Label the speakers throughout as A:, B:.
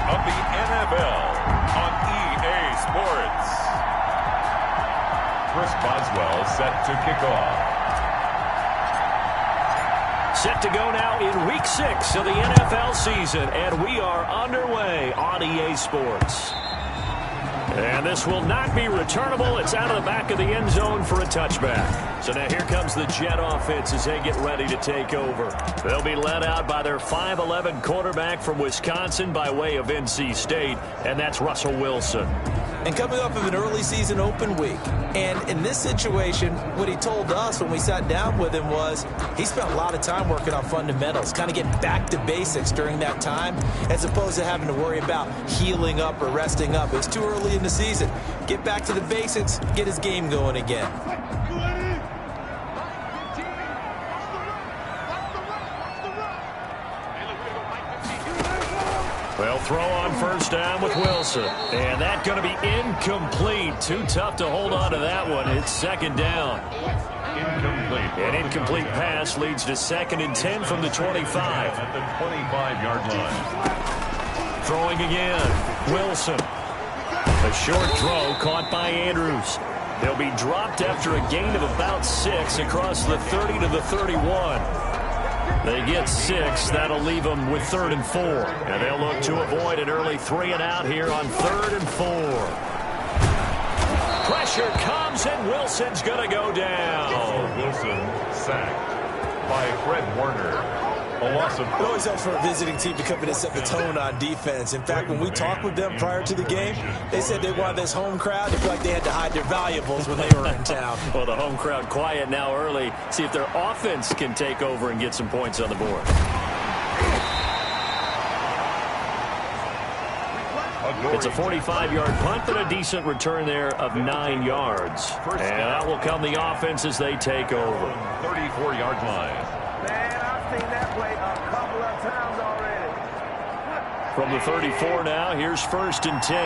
A: of the NFL on EA Sports. Chris Boswell set to kick off.
B: Set to go now in Week 6 of the NFL season, and we are underway on EA Sports. And this will not be returnable. It's out of the back of the end zone for a touchback. So now here comes the Jet offense as they get ready to take over. They'll be led out by their 5'11 quarterback from Wisconsin by way of NC State, and that's Russell Wilson.
C: And coming off of an early season open week. And in this situation, what he told us when we sat down with him was he spent a lot of time working on fundamentals, kind of getting back to basics during that time, as opposed to having to worry about healing up or resting up. It's too early in the season. Get back to the basics, get his game going again.
B: Well, throw on first down with Wilson. And that's going to be incomplete. Too tough to hold on to that one. It's second down.
A: Incomplete.
B: An incomplete pass leads to 2nd and 10 from the 25.
A: At the 25-yard line.
B: Throwing again. Wilson. A short throw caught by Andrews. They'll be dropped after a gain of about 6 across the 30 to the 31. They get 6. That'll leave them with 3rd and 4. And they'll look to avoid an early 3 and out here on 3rd and 4. Pressure comes, and Wilson's going to go down.
A: Wilson sacked by Fred Warner. A loss of...
C: It always helps for a visiting team to come in and set the tone on defense. In fact, when we talked with them prior to the game, they said they wanted this home crowd to feel like they had to hide their valuables when they were in town.
B: Well, the home crowd quiet now early. See if their offense can take over and get some points on the board. It's a 45-yard punt, but a decent return there of 9 yards. And that will come the offense as they take over.
A: 34-yard line.
D: Seen that play a couple of times already.
B: From the 34 now, here's 1st and 10.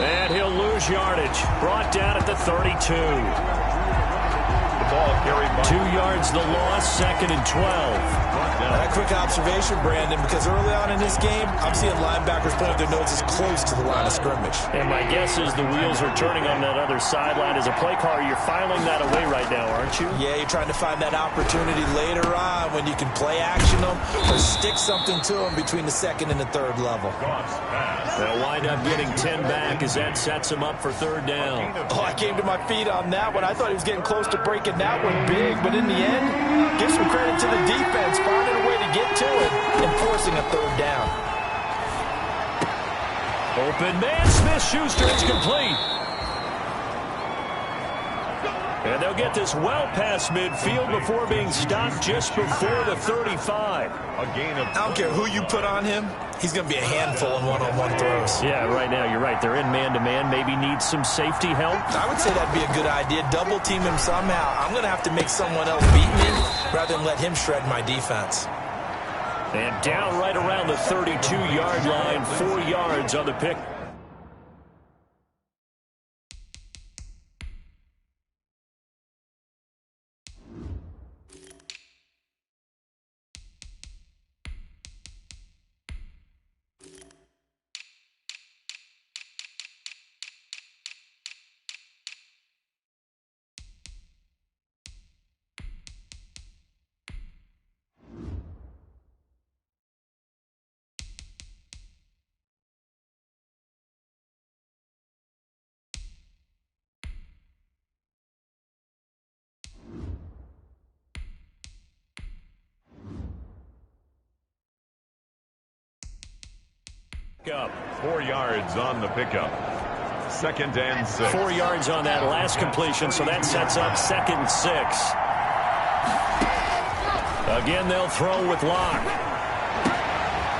B: And he'll lose yardage. Brought down at the 32.
A: The ball carried by
B: 2 yards the loss, 2nd and 12.
C: That quick observation, Brandon, because early on in this game, I'm seeing linebackers point their noses close to the line of scrimmage.
B: And my guess is the wheels are turning on that other sideline. As a play caller, you're filing that away right now, aren't you?
C: Yeah, you're trying to find that opportunity later on when you can play action them or stick something to them between the 2nd and the 3rd level.
B: They'll wind up getting 10 back as that sets them up for 3rd down.
C: Oh, I came to my feet on that one. I thought he was getting close to breaking that one big, but in the end, give some credit to the defense, finding a way to get to it and forcing a 3rd down.
B: Open man, Smith-Schuster, it's complete. And they'll get this well past midfield before being stopped just before the 35.
A: A gain of...
C: I don't care who you put on him, he's going to be a handful in one-on-one throws.
B: Yeah, right now, you're right. They're in man-to-man. Maybe needs some safety help.
C: I would say that'd be a good idea. Double team him somehow. I'm going to have to make someone else beat me rather than let him shred my defense.
B: And down right around the 32-yard line, 4 yards on the pick.
A: Up 4 yards on the pickup. 2nd and 6.
B: 4 yards on that last completion, so that sets up 2nd and 6. Again, they'll throw with Locke.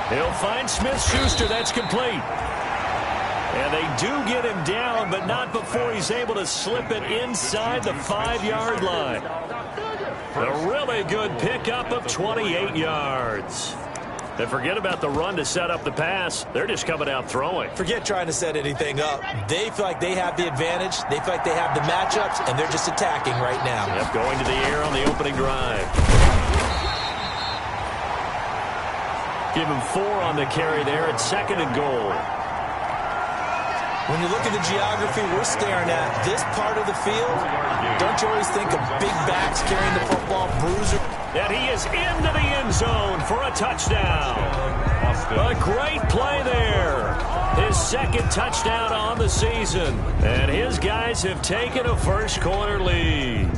B: He'll find Smith-Schuster. That's complete. And they do get him down, but not before he's able to slip it inside the 5-yard line. A really good pickup of 28 yards. And forget about the run to set up the pass. They're just coming out throwing.
C: Forget trying to set anything up. They feel like they have the advantage. They feel like they have the matchups, and they're just attacking right now.
B: Yep, going to the air on the opening drive. Give him 4 on the carry there at 2nd and goal.
C: When you look at the geography we're staring at, this part of the field, don't you always think of big backs carrying the football, bruiser?
B: And he is into the end zone for a touchdown. A great play there. His 2nd touchdown on the season. And his guys have taken a first-quarter lead.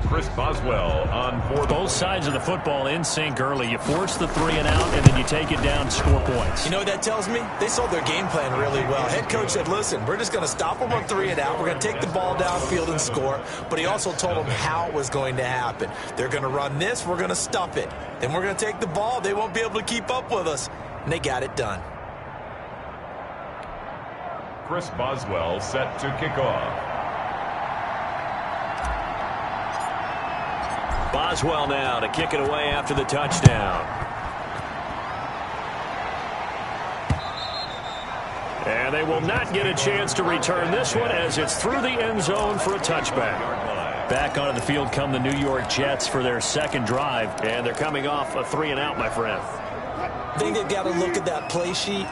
A: Chris Boswell on board.
B: Both sides of the football in sync early. You force the 3 and out, and then you take it down, score points.
C: You know what that tells me? They sold their game plan really well. Head coach said, listen, we're just going to stop them on 3 and out. We're going to take the ball downfield and score. But he also told them how it was going to happen. They're going to run this. We're going to stop it. Then we're going to take the ball. They won't be able to keep up with us. And they got it done.
A: Chris Boswell set to kick off.
B: Boswell now to kick it away after the touchdown. And they will not get a chance to return this one as it's through the end zone for a touchback. Back onto the field come the New York Jets for their 2nd drive, and they're coming off a 3 and out, my friend.
C: I think they've got to look at that play sheet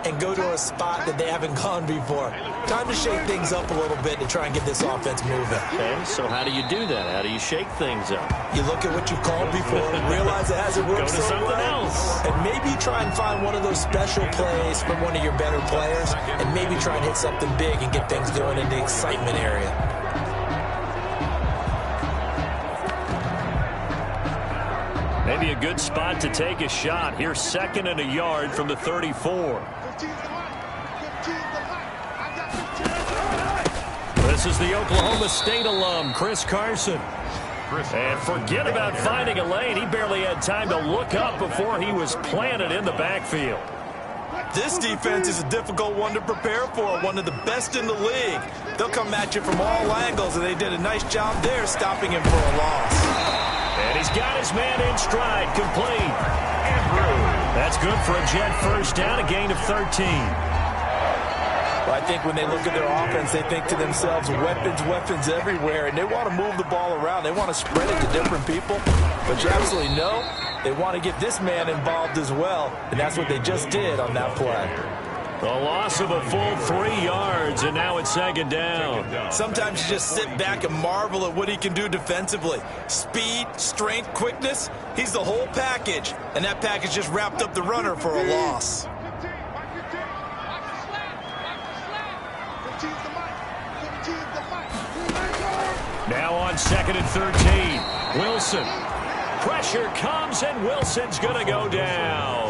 C: and go to a spot that they haven't gone before. Time to shake things up a little bit to try and get this offense moving.
B: Okay, so how do you do that? How do you shake things up?
C: You look at what you called before and realize it hasn't worked
B: Go to
C: so
B: something
C: well.
B: else.
C: And maybe try and find one of those special plays from one of your better players and maybe try and hit something big and get things going in the excitement area.
B: Maybe a good spot to take a shot. Here's 2nd and a yard from the 34. This is the Oklahoma State alum, Chris Carson. And forget about finding a lane. He barely had time to look up before he was planted in the backfield.
C: This defense is a difficult one to prepare for, one of the best in the league. They'll come at you from all angles, and they did a nice job there stopping him for a loss.
B: And he's got his man in stride, complete. That's good for a Jet first down, a gain of 13.
C: Well, I think when they look at their offense, they think to themselves, weapons everywhere, and they want to move the ball around. They want to spread it to different people, but you absolutely know they want to get this man involved as well, and that's what they just did on that play.
B: A loss of a full 3 yards, and now it's 2nd down.
C: Sometimes you just sit back and marvel at what he can do defensively. Speed, strength, quickness, he's the whole package, and that package just wrapped up the runner for a loss.
B: Now on 2nd and 13, Wilson. Pressure comes, and Wilson's going to go down.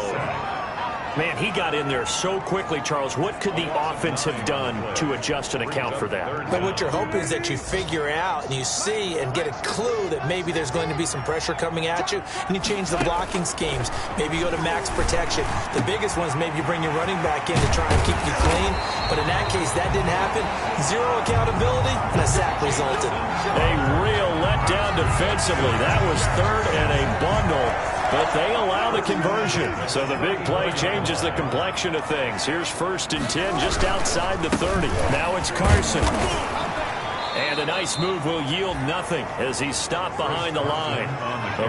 B: Man, he got in there so quickly, Charles. What could the offense have done to adjust and account for that?
C: But what you're hoping is that you figure out and you see and get a clue that maybe there's going to be some pressure coming at you, and you change the blocking schemes. Maybe you go to max protection. The biggest one is maybe you bring your running back in to try and keep you clean. But in that case, that didn't happen. 0 accountability, and a sack resulted.
B: A real letdown defensively. That was 3rd and a bundle. But they allow the conversion. So the big play changes the complexion of things. Here's 1st and 10 just outside the 30. Now it's Carson. And a nice move will yield nothing as he's stopped behind the line.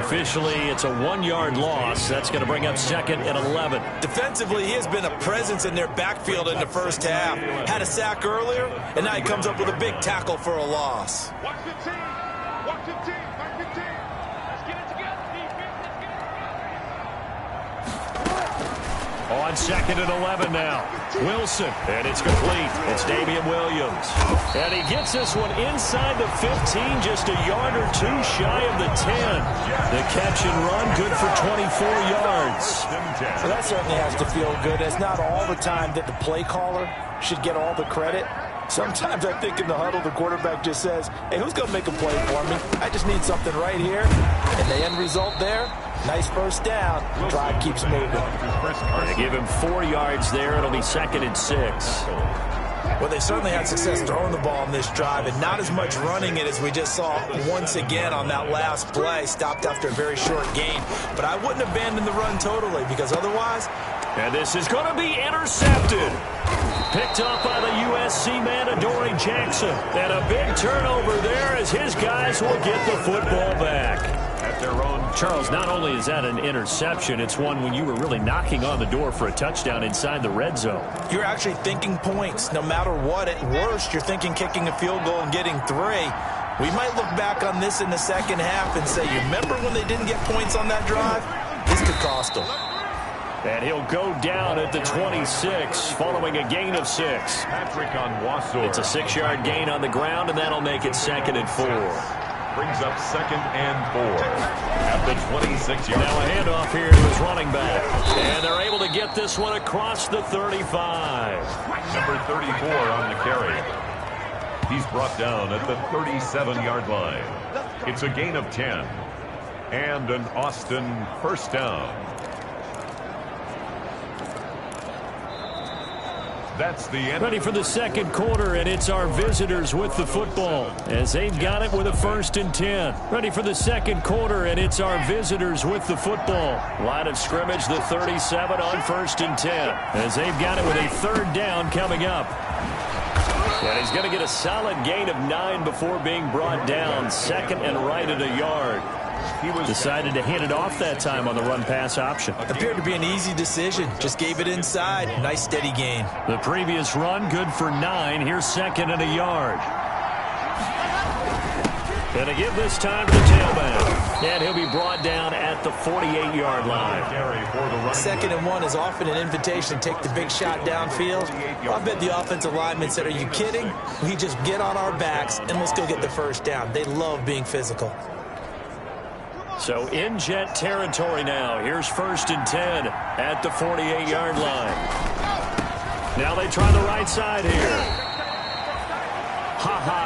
B: Officially, it's a 1-yard loss. That's going to bring up 2nd and 11.
C: Defensively, he has been a presence in their backfield in the first half. Had a sack earlier, and now he comes up with a big tackle for a loss.
D: Watch the team. Watch the team. Watch the team. Let's get it together, defense. Let's get it together.
B: On 2nd and 11 now. Wilson, and it's complete. It's Damian Williams. And he gets this one inside the 15, just a yard or 2 shy of the 10. The catch and run, good for 24 yards.
C: Well, that certainly has to feel good. It's not all the time that the play caller should get all the credit. Sometimes I think in the huddle, the quarterback just says, hey, who's going to make a play for me? I just need something right here. And the end result there, nice first down. Drive keeps moving.
B: They give him 4 yards there. It'll be 2nd and 6.
C: Well, they certainly had success throwing the ball in this drive, and not as much running it as we just saw once again on that last play. Stopped after a very short gain. But I wouldn't abandon the run totally, because otherwise...
B: And this is going to be intercepted. Picked up by the USC man, Adoree Jackson. And a big turnover there as his guys will get the football back.
A: their own.
B: Charles, not only is that an interception, it's one when you were really knocking on the door for a touchdown inside the red zone.
C: You're actually thinking points. No matter what, at worst, you're thinking kicking a field goal and getting 3. We might look back on this in the second half and say, you remember when they didn't get points on that drive? This could cost them.
B: And he'll go down at the 26 following a gain of 6.
A: Patrick on Wassor.
B: It's a 6-yard gain on the ground, and that'll make it 2nd and 4.
A: Brings up 2nd and 4 at the 26-yard.
B: Now a handoff here to his running back. And they're able to get this one across the 35.
A: Number 34 on the carry. He's brought down at the 37-yard line. It's a gain of 10. And an Austin first down. That's the end.
B: Ready for the second quarter, and it's our visitors with the football as they've got it with a 1st and 10. Ready for the second quarter, and it's our visitors with the football. Line of scrimmage, the 37 on 1st and 10 as they've got it with a 3rd down coming up. And he's going to get a solid gain of 9 before being brought down. 2nd and right at a yard. He decided to hand it off that time on the run-pass option.
C: Appeared to be an easy decision. Just gave it inside. Nice steady gain.
B: The previous run, good for 9. Here's 2nd and a yard. Going to give this time to the tailback. And he'll be brought down at the 48-yard line.
C: 2nd and 1 is often an invitation to take the big shot downfield. I bet the offensive lineman said, are you kidding? We just get on our backs and let's go get the 1st down. They love being physical.
B: So in jet territory now. Here's 1st and 10 at the 48-yard line. Now they try the right side here.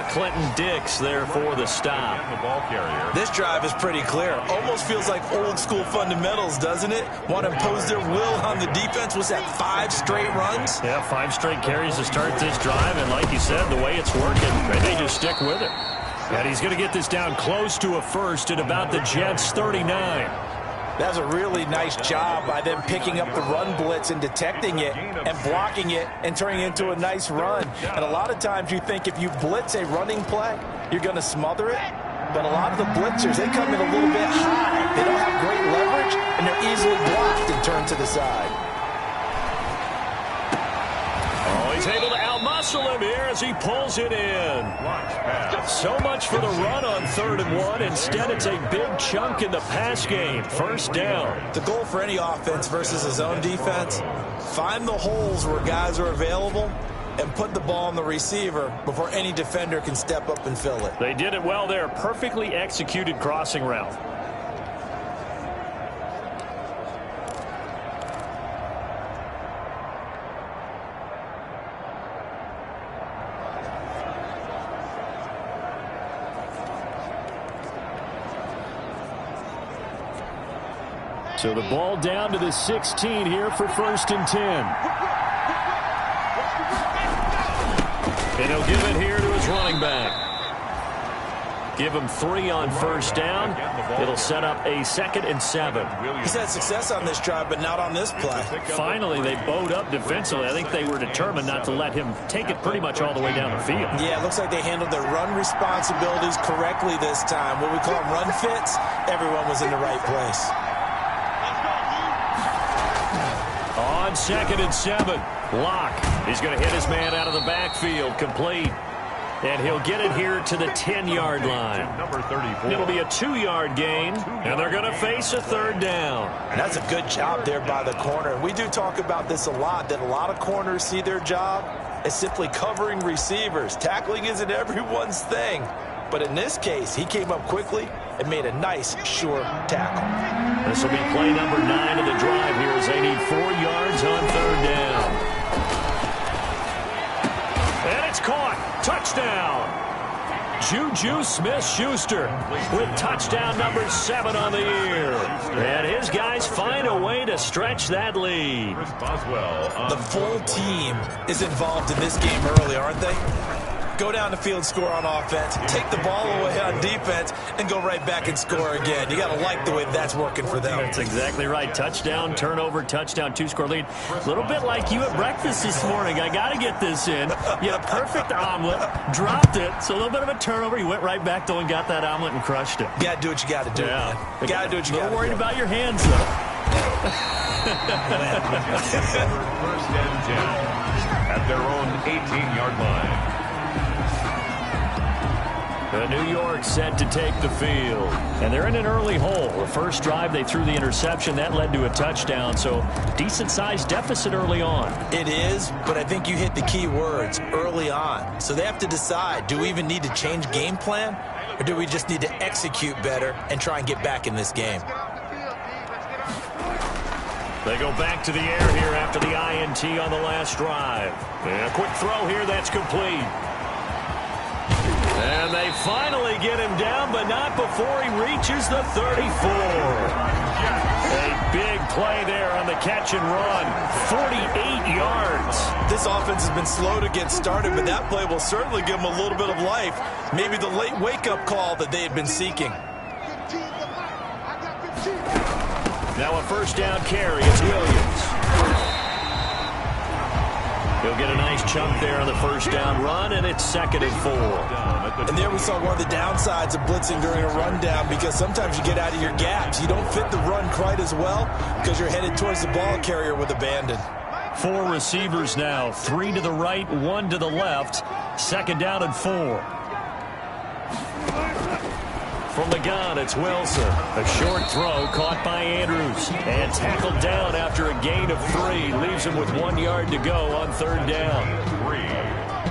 B: Clinton Dix there for the stop.
A: The ball carrier.
C: This drive is pretty clear. Almost feels like old school fundamentals, doesn't it? Want to impose their will on the defense. Was that 5 straight runs?
B: Yeah, 5 straight carries to start this drive. And like you said, the way it's working, they just stick with it. And he's going to get this down close to a 1st at about the Jets' 39.
C: That was a really nice job by them picking up the run blitz and detecting it and blocking it and turning it into a nice run. And a lot of times you think if you blitz a running play, you're going to smother it. But a lot of the blitzers, they come in a little bit high. They don't have great leverage, and they're easily blocked and turned to the side.
B: Oh, he's able to outmuscle him here as he pulls it in. So much for the run on 3rd and 1. Instead, it's a big chunk in the pass game. 1st down.
C: The goal for any offense versus a zone defense, find the holes where guys are available and put the ball on the receiver before any defender can step up and fill it.
B: They did it well there. Perfectly executed crossing route. So the ball down to the 16 here for 1st and 10. And he'll give it here to his running back. Give him 3 on 1st down. It'll set up a 2nd and 7.
C: He's had success on this drive, but not on this play.
B: Finally, they bowed up defensively. I think they were determined not to let him take it pretty much all the way down the field.
C: Yeah, it looks like they handled their run responsibilities correctly this time. What we call them run fits, everyone was in the right place.
B: On 2nd and 7, Locke. He's going to hit his man out of the backfield, complete. And he'll get it here to the 10-yard line.
A: Number 34.
B: It'll be a 2-yard gain, and they're going to face a 3rd down.
C: And that's a good job there by the corner. We do talk about this a lot, that a lot of corners see their job as simply covering receivers. Tackling isn't everyone's thing. But in this case, he came up quickly and made a nice, sure tackle.
B: This will be play number 9 of the drive here as they need 4 yards on 3rd down. And it's caught. Touchdown. Juju Smith-Schuster with touchdown number 7 on the year. And his guys find a way to stretch that lead.
C: The full team is involved in this game early, aren't they? go down the field, score on offense, take the ball away on defense, and go right back and score again. You got to like the way that's working for them.
B: That's exactly right. Touchdown, turnover, touchdown, two-score lead. A little bit like you at breakfast this morning. I got to get this in. You had a perfect omelet, dropped it, so a little bit of a turnover. You went right back, though, and got that omelet and crushed it.
C: You got to do what you got to do, man. You got to do what you got to do.
B: Not worried about your hands, though.
A: First and 10 at their own 18-yard line.
B: The New York set to take the field. And they're in an early hole. The first drive, they threw the interception. That led to a touchdown. So decent-sized deficit early on.
C: It is, but I think you hit the key words, early on. So they have to decide, do we even need to change game plan? Or do we just need to execute better and try and get back in this game?
B: They go back to the air here after the INT on the last drive. And a quick throw here, that's complete. And they finally get him down, but not before he reaches the 34. A big play there on the catch and run. 48 yards.
C: This offense has been slow to get started, but that play will certainly give them a little bit of life. Maybe the late wake-up call that they had been seeking.
B: Now a first down carry. It's Williams. He'll get a nice chunk there on the first down run, and it's 2nd and 4.
C: And there we saw one of the downsides of blitzing during a rundown, because sometimes you get out of your gaps. You don't fit the run quite as well because you're headed towards the ball carrier with abandon.
B: 4 receivers now, 3 to the right, 1 to the left. 2nd down and 4. From the gun, it's Wilson. A short throw caught by Andrews. And tackled down after a gain of 3. Leaves him with 1 yard to go on 3rd down.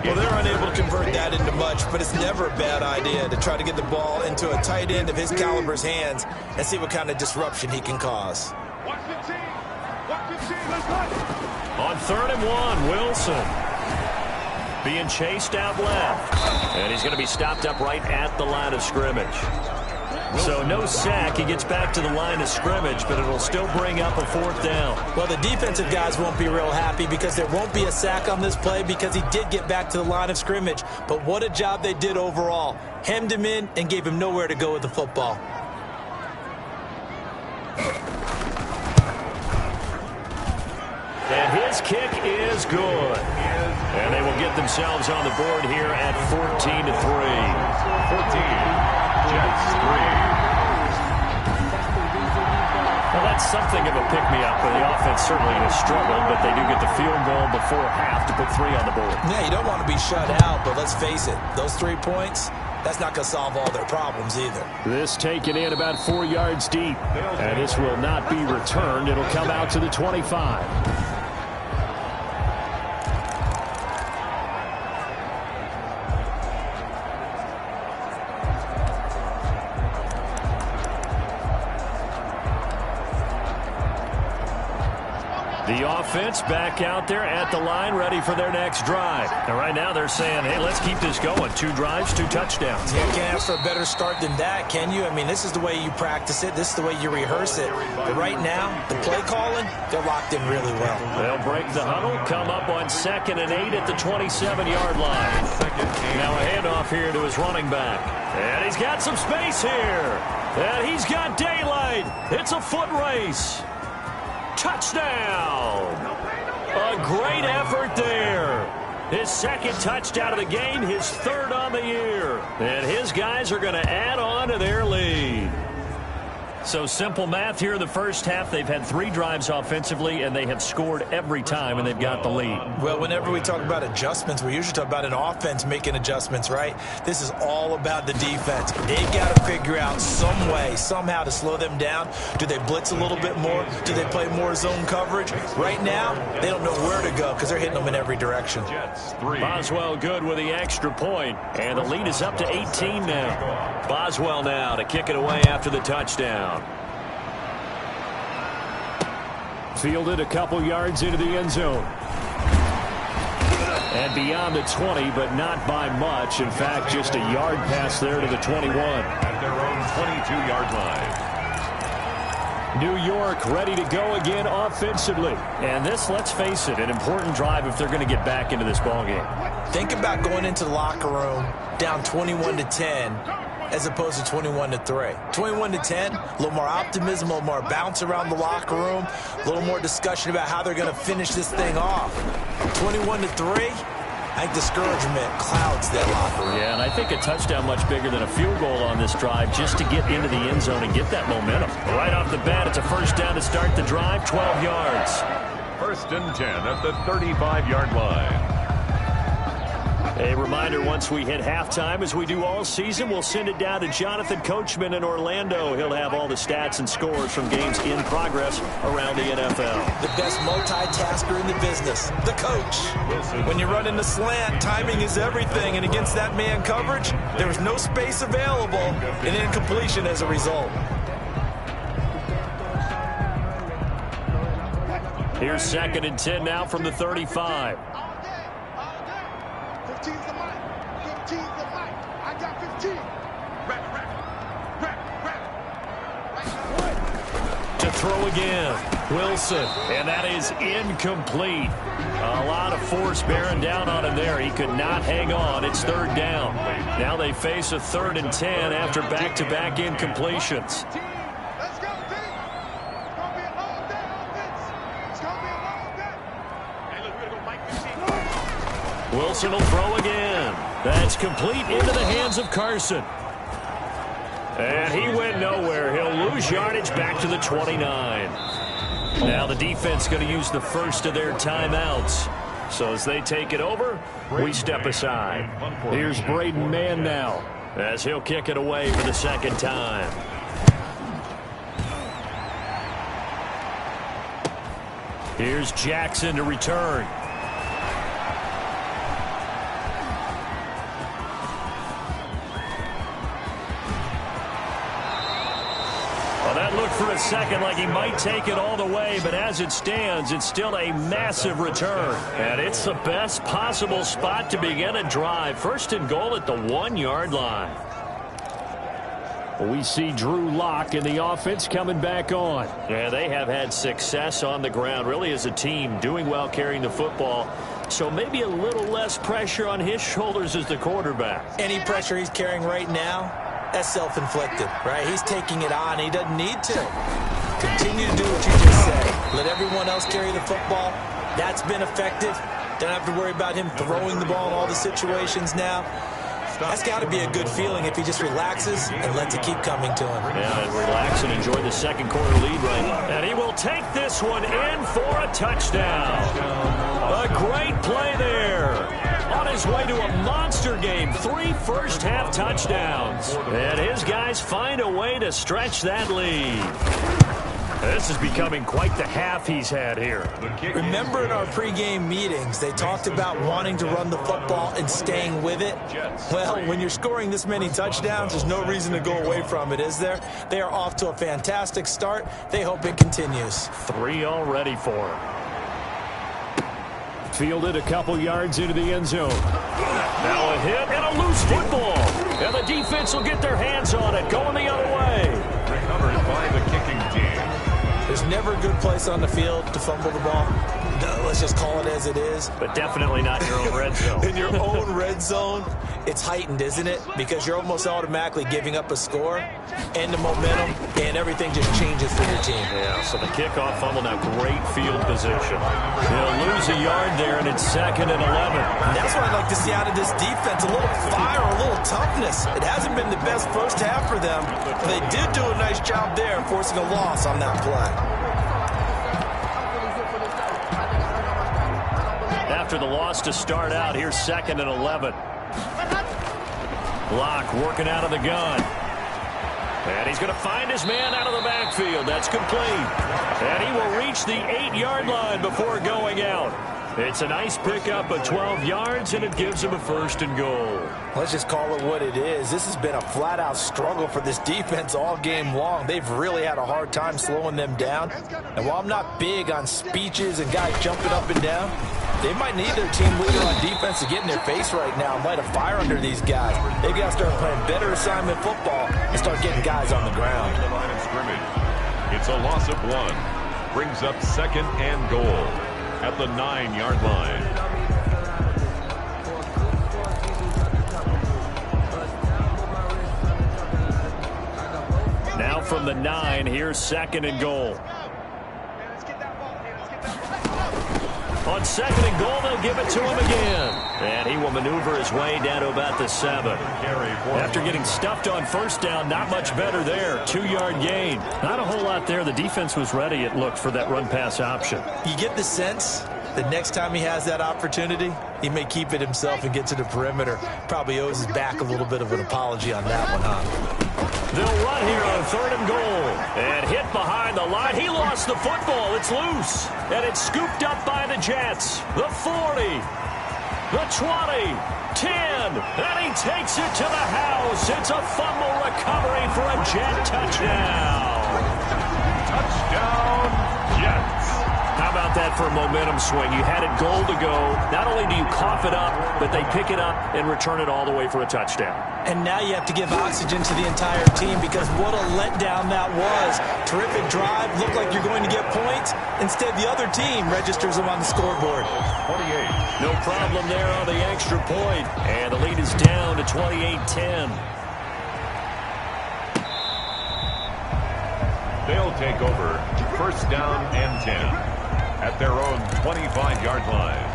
C: Well, they're unable to convert that into much, but it's never a bad idea to try to get the ball into a tight end of his caliber's hands and see what kind of disruption he can cause.
B: On 3rd and 1, Wilson. Being chased out left. And he's going to be stopped up right at the line of scrimmage. So no sack. He gets back to the line of scrimmage, but it'll still bring up a 4th down.
C: Well, the defensive guys won't be real happy because there won't be a sack on this play because he did get back to the line of scrimmage. But what a job they did overall. Hemmed him in and gave him nowhere to go with the football.
B: And his kick is good. And they will get themselves on the board here at 14-3.
A: 14. Jets 3.
B: Well, that's something of a pick-me-up, but the offense certainly has struggled, but they do get the field goal before half to put 3 on the board.
C: Yeah, you don't want to be shut out, but let's face it, those 3 points, that's not going to solve all their problems either.
B: This taken in about 4 yards deep, and this will not be returned. It'll come out to the 25. The offense back out there at the line, ready for their next drive. And right now they're saying, hey, let's keep this going. 2 drives, 2 touchdowns.
C: You can't ask for a better start than that, can you? I mean, this is the way you practice it. This is the way you rehearse it. But right now, the play calling, they're locked in really well.
B: They'll break the huddle, come up on 2nd and 8 at the 27-yard line. Now a handoff here to his running back. And he's got some space here. And he's got daylight. It's a foot race. Touchdown! A great effort there. His 2nd touchdown of the game, his 3rd on the year. And his guys are going to add on to their lead. So simple math here in the first half. They've had 3 drives offensively, and they have scored every time, and they've got the lead.
C: Well, whenever we talk about adjustments, we usually talk about an offense making adjustments, right? This is all about the defense. They've got to figure out some way, somehow to slow them down. Do they blitz a little bit more? Do they play more zone coverage? Right now, they don't know where to go because they're hitting them in every direction.
B: Boswell good with the extra point, and the lead is up to 18 now. Boswell now to kick it away after the touchdown. Fielded a couple yards into the end zone. And beyond the 20, but not by much. In fact, just a yard pass there to the 21.
A: At their own 22-yard line.
B: New York ready to go again offensively. And this, let's face it, an important drive if they're going to get back into this ballgame.
C: Think about going into the locker room down 21-10 as opposed to 21-3. 21-10, a little more optimism, a little more bounce around the locker room, a little more discussion about how they're going to finish this thing off. 21-3, I think discouragement clouds that locker room.
B: Yeah, and I think a touchdown much bigger than a field goal on this drive just to get into the end zone and get that momentum. Right off the bat, it's a first down to start the drive, 12 yards.
A: First and 10 at the 35-yard line.
B: A reminder, once we hit halftime, as we do all season, we'll send it down to Jonathan Coachman in Orlando. He'll have all the stats and scores from games in progress around the NFL.
C: The best multitasker in the business, the coach. When you run in the slant, timing is everything, and against that man coverage, there was no space available, and incompletion as a result.
B: Here's second and 10 now from the 35.
D: 15's the mic. 15's the mic. I got 15.
B: To throw again, Wilson, and that is incomplete. A lot of force bearing down on him there. He could not hang on. It's third down. Now they face a 3rd and 10 after back-to-back incompletions.
D: Let's go, team. It's going to be a long day, offense. It's going to be a long day. Hey, look, we're going to go Mike 15.
B: Wilson will throw again. That's complete into the hands of Carson. And he went nowhere. He'll lose yardage back to the 29. Now the defense going to use the first of their timeouts. So as they take it over, we step aside. Here's Braden Mann now as he'll kick it away for the second time. Here's Jackson to return. That looked for a second like he might take it all the way, but as it stands, it's still a massive return. And it's the best possible spot to begin a drive. First and goal at the 1-yard line. We see Drew Lock and the offense coming back on. Yeah, they have had success on the ground, really as a team, doing well carrying the football. So maybe a little less pressure on his shoulders as the quarterback.
C: Any pressure he's carrying right now, that's self-inflicted, right? He's taking it on. He doesn't need to. Continue to do what you just said. Let everyone else carry the football. That's been effective. Don't have to worry about him throwing the ball in all the situations now. That's got to be a good feeling if he just relaxes and lets it keep coming to him.
B: Yeah, and relax and enjoy the second quarter lead right now. And he will take this one in for a touchdown. A great play there. On his way to a monster game, 3 first-half touchdowns. And his guys find a way to stretch that lead. This is becoming quite the half he's had here.
C: Remember in our pregame meetings, they talked about wanting to run the football and staying with it? Well, when you're scoring this many touchdowns, there's no reason to go away from it, is there? They are off to a fantastic start. They hope it continues.
B: 3 already for him. Fielded a couple yards into the end zone. Now a hit and a loose football. And the defense will get their hands on it, going the other way.
A: Recovered by the kicking team.
C: There's never a good place on the field to fumble the ball. Let's just call it as it is.
B: But definitely not in your own red zone.
C: In your own red zone, it's heightened, isn't it? Because you're almost automatically giving up a score and the momentum, and everything just changes for your team.
B: Yeah, so the kickoff fumble, now great field position. He'll lose a yard there, and it's 2nd and 11.
C: And that's what I'd like to see out of this defense, a little fire, a little toughness. It hasn't been the best first half for them. They did do a nice job there, forcing a loss on that play.
B: After the loss to start out, here's 2nd and 11. Locke working out of the gun. And he's going to find his man out of the backfield. That's complete. And he will reach the 8-yard line before going out. It's a nice pickup of 12 yards, and it gives him a 1st and goal.
C: Let's just call it what it is. This has been a flat-out struggle for this defense all game long. They've really had a hard time slowing them down. And while I'm not big on speeches and guys jumping up and down, they might need their team leader on defense to get in their face right now and light a fire under these guys. They've got to start playing better assignment football and start getting guys on the ground.
A: The line of scrimmage. It's It's a loss of 1. Brings up 2nd and goal at the 9-yard line.
B: Now from the 9, here's 2nd and goal. On 2nd and goal, they'll give it to him again. And he will maneuver his way down to about the 7. After getting stuffed on 1st down, not much better there. 2-yard gain. Not a whole lot there. The defense was ready, it looked, for that run-pass option.
C: You get the sense that next time he has that opportunity, he may keep it himself and get to the perimeter. Probably owes his back a little bit of an apology on that one, huh?
B: They'll run here on 3rd and goal. And hit behind the line. He lost the football. It's loose. And it's scooped up by the Jets. The 40. The 20. 10. And he takes it to the house. It's a fumble recovery for a Jet touchdown.
A: Touchdown, Jets.
B: How about that for a momentum swing? You had it goal to go. Not only do you cough it up, but they pick it up and return it all the way for a touchdown.
C: And now you have to give oxygen to the entire team because what a letdown that was. Terrific drive. Looked like you're going to get points. Instead, the other team registers them on the scoreboard.
A: 28.
B: No problem there on the extra point. And the lead is down to 28-10.
A: They'll take over 1st down and 10 at their own 25-yard line.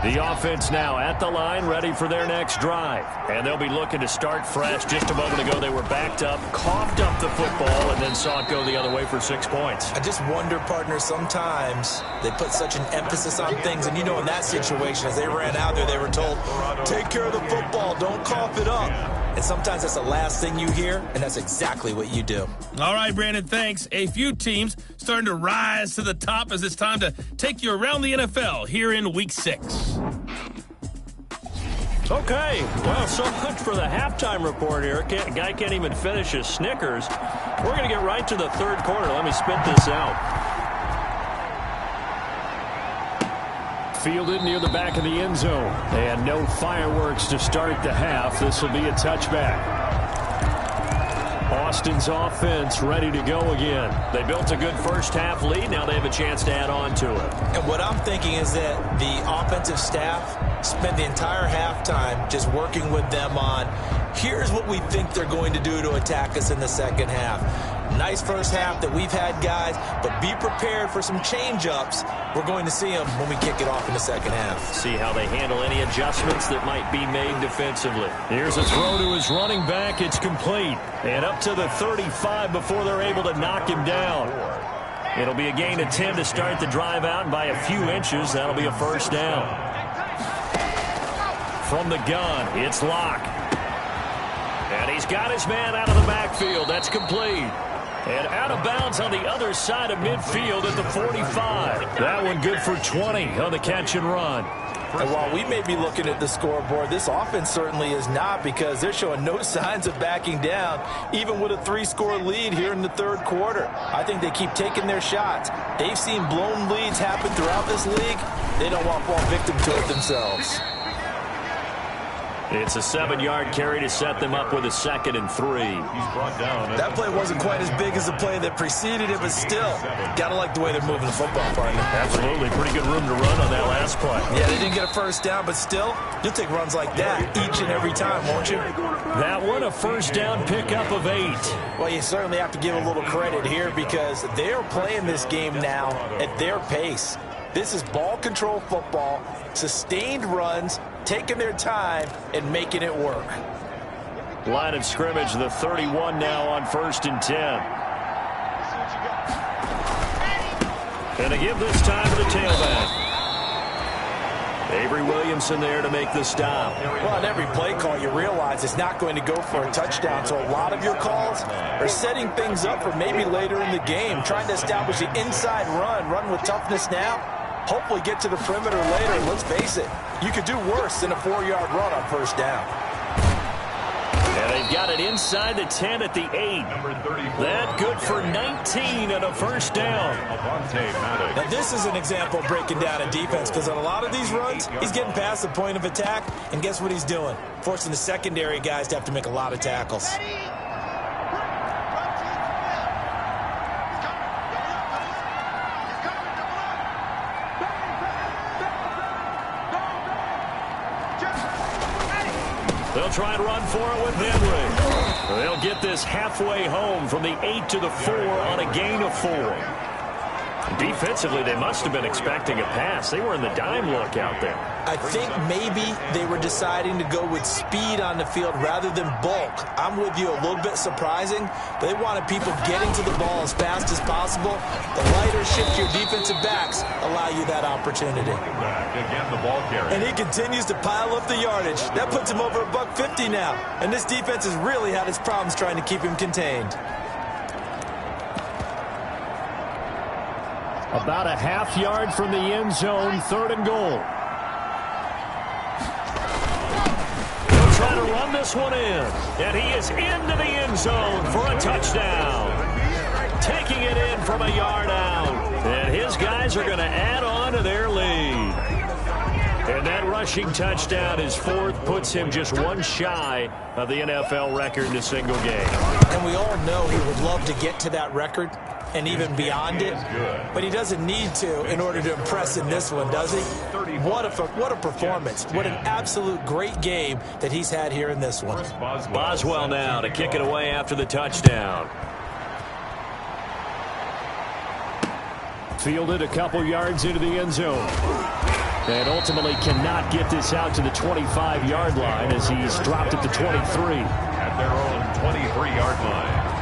B: The offense now at the line, ready for their next drive. And they'll be looking to start fresh. Just a moment ago, they were backed up, coughed up the football, and then saw it go the other way for 6 points.
C: I just wonder, partner, sometimes they put such an emphasis on things. And, you know, in that situation, as they ran out there, they were told, take care of the football, don't cough it up. And sometimes that's the last thing you hear, and that's exactly what you do.
E: All right, Brandon, thanks. A few teams starting to rise to the top as it's time to take you around the NFL here in Week 6.
B: Okay, well, so much for the halftime report here. Guy can't even finish his Snickers. We're going to get right to the 3rd quarter. Let me spit this out. Fielded near the back of the end zone. And no fireworks to start the half. This will be a touchback. Austin's offense ready to go again. They built a good first half lead. Now they have a chance to add on to it.
C: And what I'm thinking is that the offensive staff spent the entire halftime just working with them on, here's what we think they're going to do to attack us in the second half. Nice first half that we've had, guys, but be prepared for some change-ups. We're going to see them when we kick it off in the second half.
B: See how they handle any adjustments that might be made defensively. Here's a throw to his running back. It's complete. And up to the 35 before they're able to knock him down. It'll be a gain of 10 to start the drive out, and by a few inches, that'll be a 1st down. From the gun, it's Locke. And he's got his man out of the backfield. That's complete. And out of bounds on the other side of midfield at the 45. That one good for 20 on the catch and run.
C: And while we may be looking at the scoreboard, this offense certainly is not, because they're showing no signs of backing down, even with a 3-score lead here in the 3rd quarter. I think they keep taking their shots. They've seen blown leads happen throughout this league. They don't want to fall victim to it themselves.
B: It's a 7-yard carry to set them up with a 2nd and 3.
A: He's brought down.
C: That play wasn't quite as big as the play that preceded it, but still, got to like the way they're moving the football, partner.
B: Absolutely. Pretty good room to run on that last play.
C: Yeah, they didn't get a 1st down, but still, you'll take runs like that each and every time, won't you?
B: That one, a 1st down pickup of 8.
C: Well, you certainly have to give a little credit here because they're playing this game now at their pace. This is ball control football, sustained runs, taking their time and making it work.
B: Line of scrimmage, the 31 now on 1st and 10. And they give this time to the tailback. Avery Williamson there to make the stop.
C: Well, on every play call, you realize it's not going to go for a touchdown. So a lot of your calls are setting things up for maybe later in the game, trying to establish the inside run with toughness now. Hopefully get to the perimeter later. And let's face it, you could do worse than a 4-yard run on 1st down.
B: And they got it inside the 10 at the 8. That good for 19 and a first down.
C: Now, this is an example of breaking down a defense, because on a lot of these runs, he's getting past the point of attack, and guess what he's doing? Forcing the secondary guys to have to make a lot of tackles.
B: They'll try and run for it with Henry. They'll get this halfway home from the 8 to the 4 on a gain of 4. Defensively, they must have been expecting a pass. They were in the dime look out there.
C: I think maybe they were deciding to go with speed on the field rather than bulk. I'm with you, a little bit surprising. They wanted people getting to the ball as fast as possible. The lighter shift your defensive backs allow you that opportunity.
A: Again, the ball carrier.
C: And he continues to pile up the yardage. That puts him over $150 now. And this defense has really had its problems trying to keep him contained.
B: About a half yard from the end zone, 3rd and goal. He'll try to run this one in. And he is into the end zone for a touchdown. Taking it in from a yard out. And his guys are going to add on to their lead. And that rushing touchdown, his 4th, puts him just one shy of the NFL record in a single game.
C: And we all know he would love to get to that record and even beyond it, but he doesn't need to in order to impress in this one, does he? What a performance. What an absolute great game that he's had here in this one.
B: Boswell now to kick it away after the touchdown. Fielded a couple yards into the end zone. And ultimately cannot get this out to the 25-yard line as he's dropped at the 23.
A: At their own 23-yard line.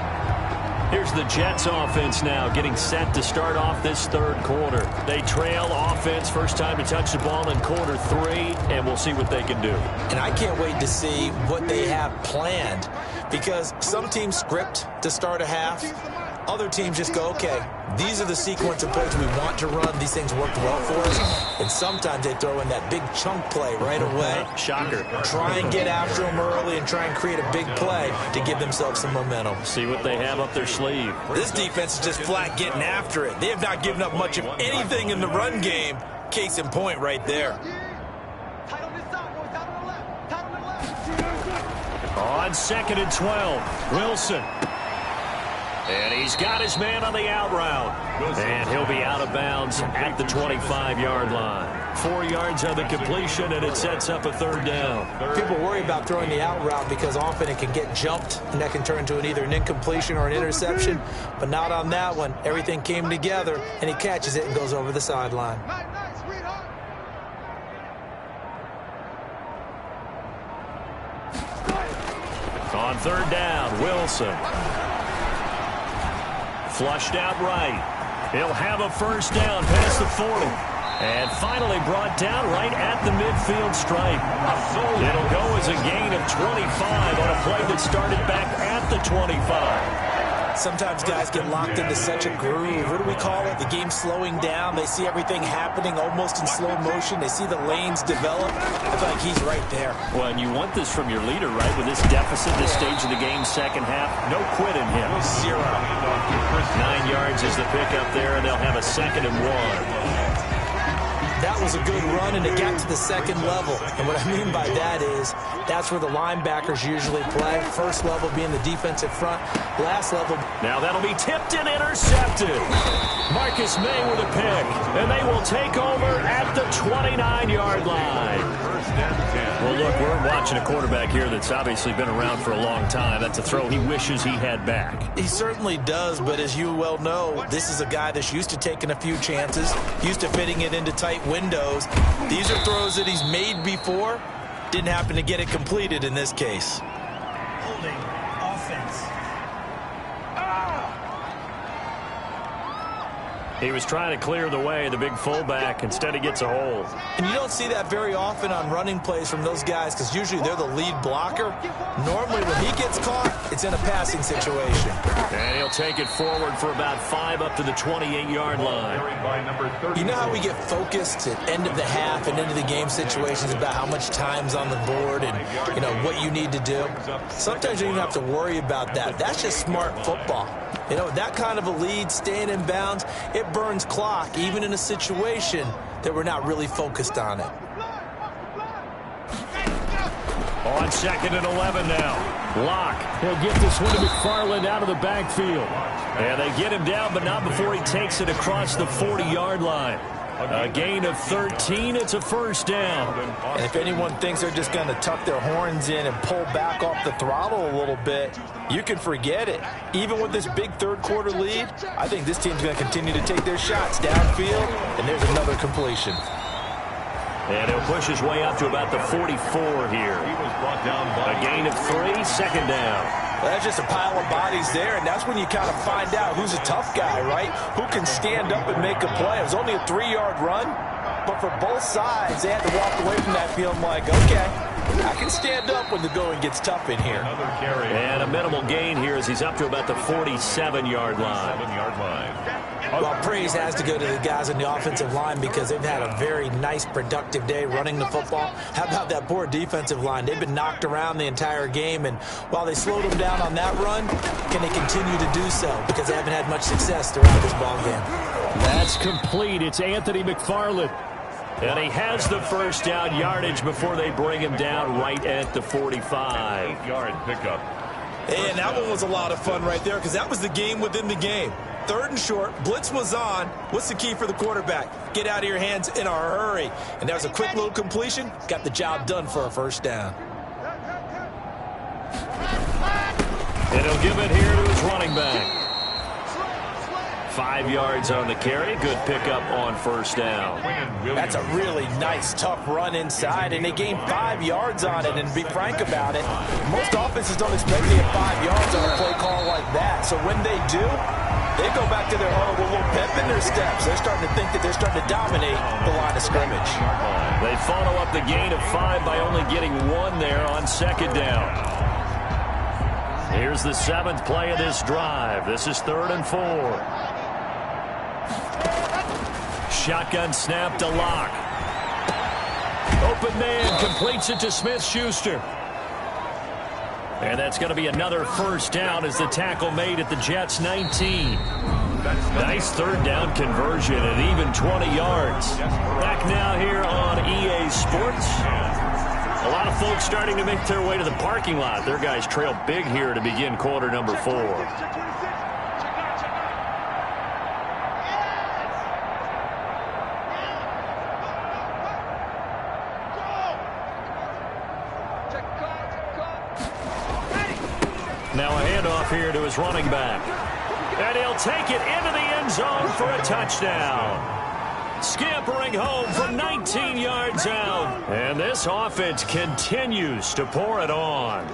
B: Here's the Jets offense now getting set to start off this 3rd quarter. They trail offense, first time to touch the ball in quarter 3, and we'll see what they can do.
C: And I can't wait to see what they have planned, because some teams script to start a half. Other teams just go, okay, these are the sequence of plays we want to run. These things worked well for us. And sometimes they throw in that big chunk play right away.
B: Shocker.
C: Try and get after them early and try and create a big play to give themselves some momentum.
B: See what they have up their sleeve.
C: This defense is just flat getting after it. They have not given up much of anything in the run game. Case in point right there.
B: On 2nd and 12, Wilson. And he's got his man on the out route. And he'll be out of bounds at the 25-yard line. 4 yards on the completion, and it sets up a 3rd down.
C: People worry about throwing the out route because often it can get jumped, and that can turn into either an incompletion or an interception. But not on that one. Everything came together, and he catches it and goes over the sideline.
B: On 3rd down, Wilson. Flushed out right. He'll have a first down past the 40. And finally brought down right at the midfield stripe. It'll go as a gain of 25 on a play that started back at the 25.
C: Sometimes guys get locked into such a groove. What do we call it? The game's slowing down. They see everything happening almost in slow motion. They see the lanes develop. I feel like he's right there.
B: Well, and you want this from your leader, right? With this deficit, this stage of the game, second half, no quit in him.
C: 0.
B: 9 yards is the pickup there, and they'll have a 2nd and 1.
C: That was a good run, and it got to the 2nd level. And what I mean by that is that's where the linebackers usually play. First level being the defensive front. Last level.
B: Now that'll be tipped and intercepted. Marcus May with a pick. And they will take over at the 29-yard line. Well, look, we're watching a quarterback here that's obviously been around for a long time. That's a throw he wishes he had back.
C: He certainly does, but as you well know, this is a guy that's used to taking a few chances, used to fitting it into tight windows. These are throws that he's made before. Didn't happen to get it completed in this case.
F: Holding offense.
B: He was trying to clear the way, the big fullback. Instead, he gets a hold.
C: And you don't see that very often on running plays from those guys because usually they're the lead blocker. Normally, when he gets caught, it's in a passing situation.
B: And he'll take it forward for about 5 up to the 28-yard line.
C: You know how we get focused at end of the half and into the game situations about how much time's on the board and, you know, what you need to do? Sometimes you don't have to worry about that. That's just smart football. You know, that kind of a lead, staying in bounds, it burns clock, even in a situation that we're not really focused on it.
B: On 2nd and 11 now. Locke. He'll get this one to McFarland out of the backfield. And they get him down, but not before he takes it across the 40-yard line. A gain of 13. It's a first down.
C: And if anyone thinks they're just going to tuck their horns in and pull back off the throttle a little bit, you can forget it. Even with this big third-quarter lead, I think this team's going to continue to take their shots downfield, and there's another completion.
B: And he'll push his way up to about the 44 here. A gain of 3, second down.
C: Well, that's just a pile of bodies there, and that's when you kind of find out who's a tough guy, right? Who can stand up and make a play. It was only a 3-yard run, but for both sides, they had to walk away from that feeling like, okay, I can stand up when the going gets tough in here.
B: And a minimal gain here as he's up to about the 47-yard line.
C: Well, praise has to go to the guys on the offensive line because they've had a very nice, productive day running the football. How about that poor defensive line? They've been knocked around the entire game, and while they slowed them down on that run, can they continue to do so? Because they haven't had much success throughout this ball game.
B: That's complete. It's Anthony McFarland. And he has the first down yardage before they bring him down right at the 45-yard
A: pickup.
C: And that one was a lot of fun right there because that was the game within the game. 3rd and short, blitz was on. What's the key for the quarterback? Get out of your hands in a hurry. And that was a quick little completion. Got the job done for a first down.
B: And he'll give it here to his running back. 5 yards on the carry. Good pickup on first down.
C: That's a really nice, tough run inside, and they gained 5 yards on it. And to be frank about it, most offenses don't expect to get 5 yards on a play call like that. So when they do, they go back to their huddle with a little pep in their steps. They're starting to think that they're starting to dominate the line of scrimmage.
B: They follow up the gain of 5 by only getting 1 there on second down. Here's the 7th play of this drive. This is 3rd and 4. Shotgun snap to Locke. Open man completes it to Smith-Schuster. And that's going to be another first down as the tackle made at the Jets' 19. Nice 3rd down conversion and even 20 yards. Back now here on EA Sports. A lot of folks starting to make their way to the parking lot. Their guys trail big here to begin quarter number 4. Now a handoff here to his running back. And he'll take it into the end zone for a touchdown. Scampering home from 19 yards out. And this offense continues to pour it on.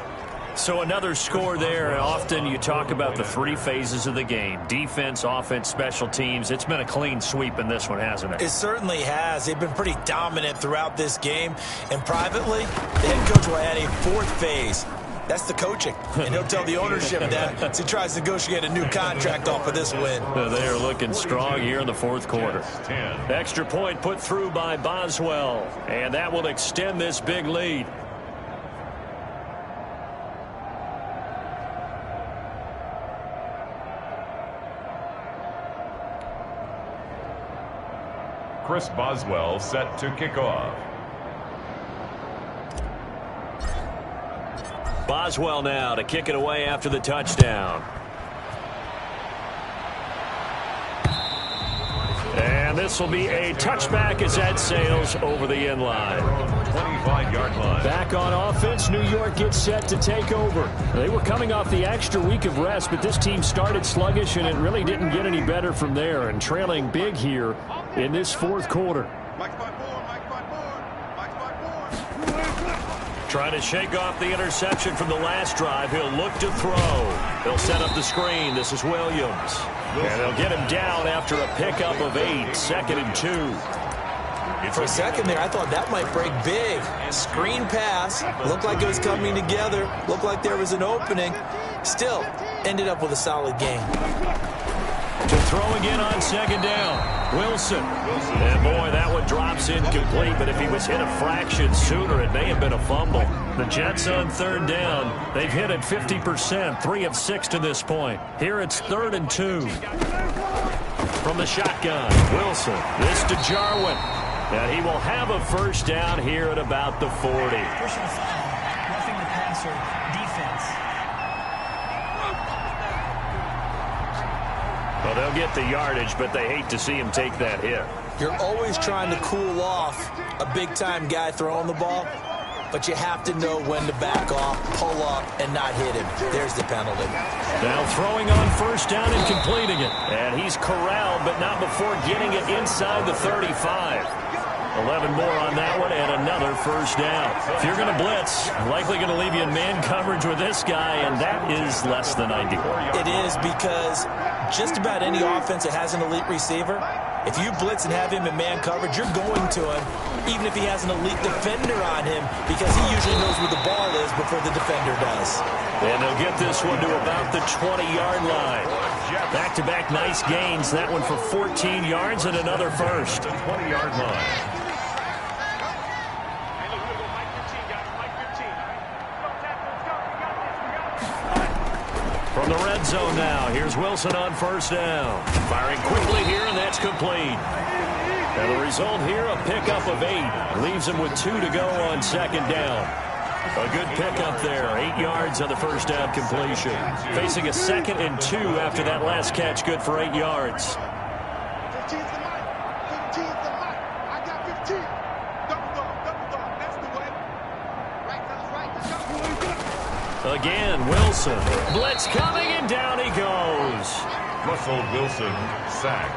B: So another score there. Often you talk about the 3 phases of the game. Defense, offense, special teams. It's been a clean sweep in this one, hasn't it?
C: It certainly has. They've been pretty dominant throughout this game. And privately, the head coach will add a 4th phase. That's the coaching. And he'll tell the ownership that as he tries to negotiate a new contract off of this win.
B: They are looking strong here in the 4th quarter. Extra point put through by Boswell. And that will extend this big lead.
A: Chris Boswell set to kick off.
B: Boswell now to kick it away after the touchdown. And this will be a touchback as that sails over the end line.
A: 25-yard line.
B: Back on offense, New York gets set to take over. They were coming off the extra week of rest, but this team started sluggish, and it really didn't get any better from there, and trailing big here in this 4th quarter. Trying to shake off the interception from the last drive. He'll look to throw. He'll set up the screen. This is Williams. And they'll get him down after a pickup of 8. 2nd and 2.
C: For a second there, I thought that might break big. Screen pass. Looked like it was coming together. Looked like there was an opening. Still, ended up with a solid game.
B: To throw again on 2nd down. Wilson. And boy, that one drops incomplete, but if he was hit a fraction sooner, it may have been a fumble. The Jets on 3rd down. They've hit it 50%, 3 of 6 to this point. Here it's 3rd and 2. From the shotgun, Wilson. This to Jarwin. And he will have a 1st down here at about the 40.
F: Personal foul, roughing the passer, defense.
B: Well, they'll get the yardage, but they hate to see him take that hit.
C: You're always trying to cool off a big-time guy throwing the ball, but you have to know when to back off, pull up, and not hit him. There's the penalty.
B: Now throwing on 1st down and completing it. And he's corralled, but not before getting it inside the 35. 11 more on that one, and another 1st down. If you're going to blitz, likely going to leave you in man coverage with this guy, and that is less than ideal.
C: It is, because just about any offense that has an elite receiver, if you blitz and have him in man coverage, you're going to him, even if he has an elite defender on him, because he usually knows where the ball is before the defender does.
B: And they'll get this one to about the 20-yard line. Back-to-back nice gains. That one for 14 yards and another 1st.
A: 20-yard line.
B: From the red zone now, here's Wilson on 1st down. Firing quickly here, and that's complete. And the result here, a pickup of 8. Leaves him with 2 to go on 2nd down. A good pickup there, 8 yards on the 1st down completion. Facing a 2nd and 2 after that last catch, good for 8 yards.
D: 15's the mic. 15's the mic. I got 15. Double dog. That's the way. Right, fellas, right. Let's go.
B: Again, Wilson. Blitz coming, and down he goes.
A: Russell Wilson sacked.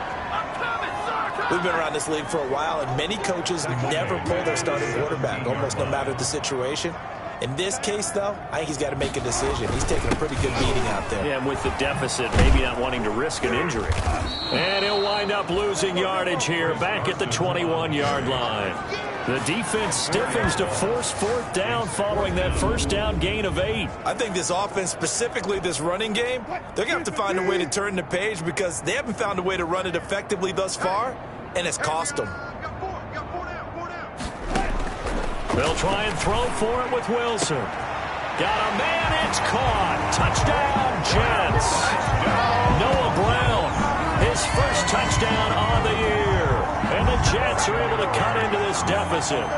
C: We've been around this league for a while, and many coaches never pull their starting quarterback, almost no matter the situation. In this case, though, I think he's got to make a decision. He's taking a pretty good beating out there.
B: Yeah, and with the deficit, maybe not wanting to risk an injury. And he'll wind up losing yardage here, back at the 21-yard line. The defense stiffens to force 4th down following that 1st down gain of 8.
C: I think this offense, specifically this running game, they're going to have to find a way to turn the page because they haven't found a way to run it effectively thus far, and it's cost them.
B: They'll try and throw for it with Wilson. Got a man, it's caught. Touchdown, Jets. Noah Brown, his 1st touchdown on the year. And the Jets are able to cut into this deficit.